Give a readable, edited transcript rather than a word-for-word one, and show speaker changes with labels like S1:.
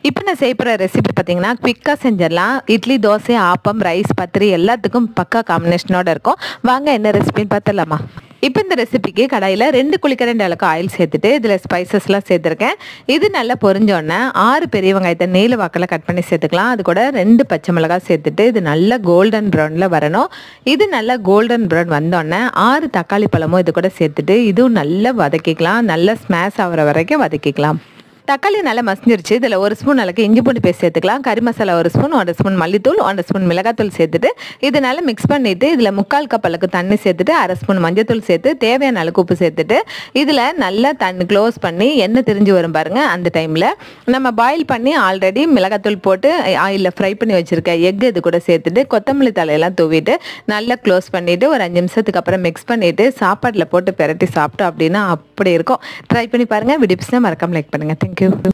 S1: இப்போ நான் செய்ய போகிற ரெசிபி பார்த்தீங்கன்னா குவிக்காக செஞ்சிடலாம். இட்லி, தோசை, ஆப்பம், ரைஸ், பத்திரி எல்லாத்துக்கும் பக்கா காம்பினேஷனோட இருக்கும். வாங்க என்ன ரெசிபின்னு பார்த்துடலாமா? இப்போ இந்த ரெசிபிக்கு கடாயில் 2 குழிக்கரண்டி அளவுக்கு ஆயில் சேர்த்துட்டு இதில் ஸ்பைசஸ்லாம் சேர்த்துருக்கேன். இது நல்லா பொரிஞ்சோடனே 6 பெரிய வெங்காயத்தை நீல வாக்கில் கட் பண்ணி சேர்த்துக்கலாம். அது கூட 2 பச்சை மிளகாய் சேர்த்துட்டு இது நல்லா கோல்டன் ப்ரௌனில் வரணும். இது நல்லா கோல்டன் ப்ரௌன் வந்தோடனே 6 தக்காளி பழமும் இது கூட சேர்த்துட்டு இதுவும் நல்லா வதக்கிக்கலாம். நல்லா ஸ்மாஷ் ஆகிற வரைக்கும் வதக்கிக்கலாம். தக்காளி நல்லா மசிஞ்சிருச்சு. இதில் 1 ஸ்பூன் அளவுக்கு இஞ்சி பூண்டு பேஸ்ட் சேர்த்துக்கலாம். கறி மசாலா 1 ஸ்பூன், 1 ஸ்பூன் மல்லித்தூள், 1 ஸ்பூன் மிளகாத்தூள் சேர்த்துட்டு இது நல்லா மிக்ஸ் பண்ணிவிட்டு இதில் 3/4 கப் அளவுக்கு தண்ணி சேர்த்துட்டு 1/2 ஸ்பூன் மஞ்சத்தூள் சேர்த்து தேவையான அளவுக்கு உப்பு சேர்த்துட்டு இதில் நல்லா தண்ணி க்ளோஸ் பண்ணி எண்ணெய் திரிஞ்சு வரும் பாருங்கள். அந்த டைமில் நம்ம பாயில் பண்ணி ஆல்ரெடி மிளகாத்தூள் போட்டு ஆயிலில் ஃப்ரை பண்ணி வச்சுருக்க எக் இது கூட சேர்த்துட்டு கொத்தமல்லி தலையெல்லாம் தூவிட்டு நல்லா க்ளோஸ் பண்ணிவிட்டு ஒரு 5 நிமிஷத்துக்கு அப்புறம் மிக்ஸ் பண்ணிவிட்டு சாப்பாட்டில் போட்டு பெரட்டி சாப்பிட்டோம் அப்படின்னா அப்படி இருக்கும். ட்ரை பண்ணி பாருங்கள். வீடியோ பிடிச்சினா மறக்காம லைக் பண்ணுங்கள். Thank you.